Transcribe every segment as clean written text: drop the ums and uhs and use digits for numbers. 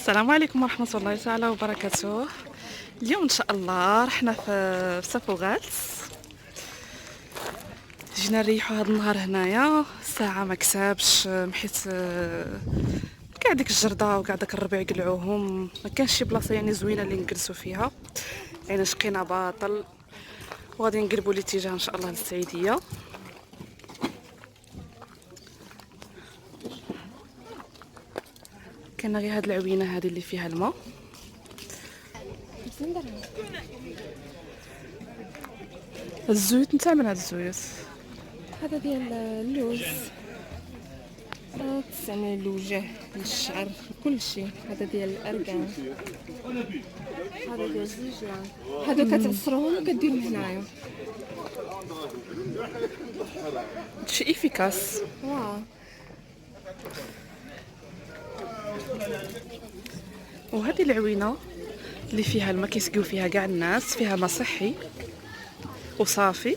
السلام عليكم ورحمة الله تعالى وبركاته. اليوم إن شاء الله رحنا في سافوغالس، جينا نريحو هاد النهار هنايا. الساعة ما كسابش حيت كاع ديك الجردة وكاع داك الربيع قلعوهم، ما كانش شي بلاصة يعني زوينة اللي نجلسو فيها، يعني شقينا باطل وغادي نقلبوا الاتجاه ان شاء الله للسعيدية. كاينه غير هاد العوينة هادي اللي فيها الماء. الزيوت نتاع من هاد الزيوت؟ هذا ديال اللوز، تستعمل للوجه للشعر كل شيء. هذا ديال الاركان، هذا ديال الزيجان، هادو كتعصروهم وكديرهم هنايا. شي افيكاس. واه وهذه العوينة اللي فيها الماء كيسقيو فيها كاع الناس، فيها ماء صحي وصافي.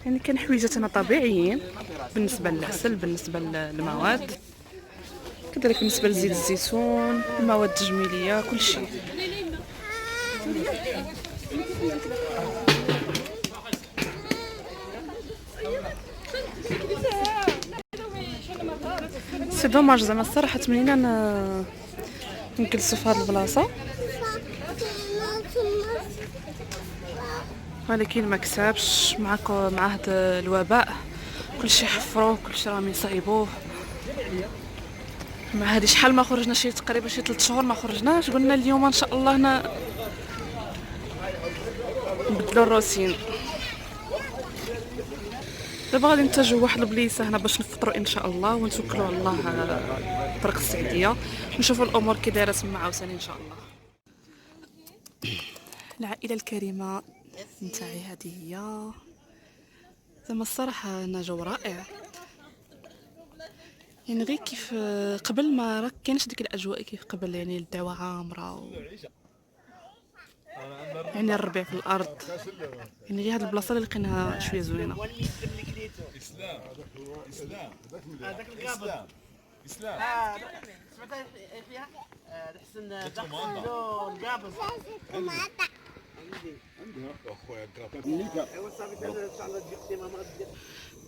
يعني كان حويجاتنا طبيعيين بالنسبة للعسل، بالنسبة للمواد، كذلك بالنسبة لزيت الزيتون، المواد التجميلية، كل شيء. سي دوماج زعما الصراحة تمنينا نجلسو في هاد البلاصة، ولكن ما كسابش مع هاد الوباء. كلشي حفروه، كلشي راهم يصايبوه. مع هادي شحال ما خرجنا، شي تقريبا شي 3 شهور ما خرجناش. قلنا اليوم ان شاء الله نبدلو الروتين. دابا غادي نتجهوا واحد البليصه هنا باش نفطروا ان شاء الله ونتوكلوا على الله على طريق السعيديه، نشوفوا الامور كي دايره تما عاوتاني ان شاء الله. العائله الكريمه نتاعي هذه هي. زعما الصراحه انا جو رائع، يعني غير كيف قبل ما راك كاينش ديك الاجواء كيف قبل، يعني الدعوه عامره يعني الربيع في الارض. يعني غير هاد البلاصه اللي لقيناها شويه زوينه. اسلام اسلام هذاك القابض اسلام سمعت فيها حسن دخلوا القابض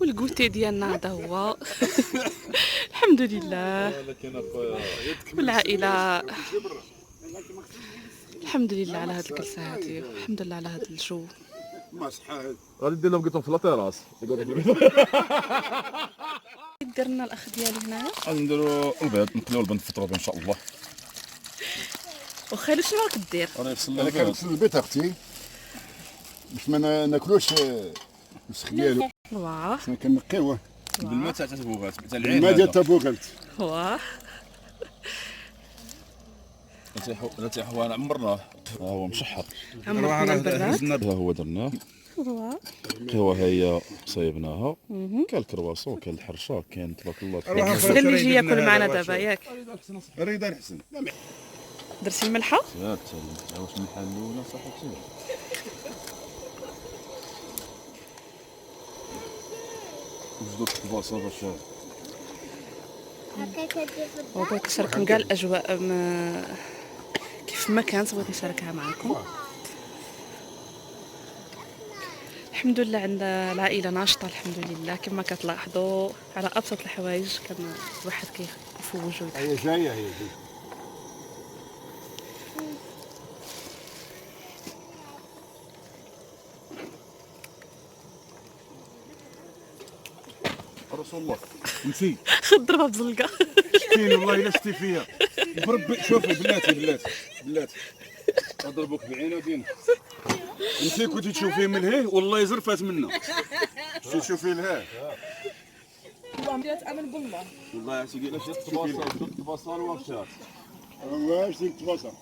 والكوتي ديالنا هذا هو. الحمد لله. والعائله الحمد لله على هاد الجلسه هادي، الحمد لله على هاد الجو. غادي دير لهم قلتهم في لاطيراس. دير لنا الاخ ديالي هنايا. غادي نديرو البيض، نقليو البيض نفطرو به ان شاء الله. وخالي شنو راك دير؟ انا يفصل انا كنغسل البيت اختي باش ما ناكلوش السخيال، واه حنا كنقيوه بالماء تاع تبوغات تاع العين. بالماء ديال تابوغلت. واه لا تيحو انا عمرناه، هو مشحر. عمرنا البراد. ها هو درناه. واه القهوه هي صايبناها. كاين الكرواسون، كاين الحرشه، كاين تبارك الله. هذا اللي يجي ياكل معنا دابا ياك. رضا الحسن درتي الملحه؟ واش الملحه الاولى صاحبتي؟ وجدوا الكباصه باش وبغيت نشارككم كاع الاجواء كيف ما كانت، بغيت نشاركها معكم. الحمد لله عندنا العائله ناشطه الحمد لله، كما كتلاحظوا على ابسط الحوايج كان الواحد كيفوج ويضحك. هي جايه هي جايه. رسول الله نسيت ضربها بزلقه. شتيني والله الا شتي فيا بربي. شوفي بلاتي اضربك بعينه دينك. انت كنتي تشوفيه من هيه والله زرفات منا. شتي تشوفيه لهيه والله تامن بالله. والله يا سيدي الا شفت البصل واش واش ديك الطباسه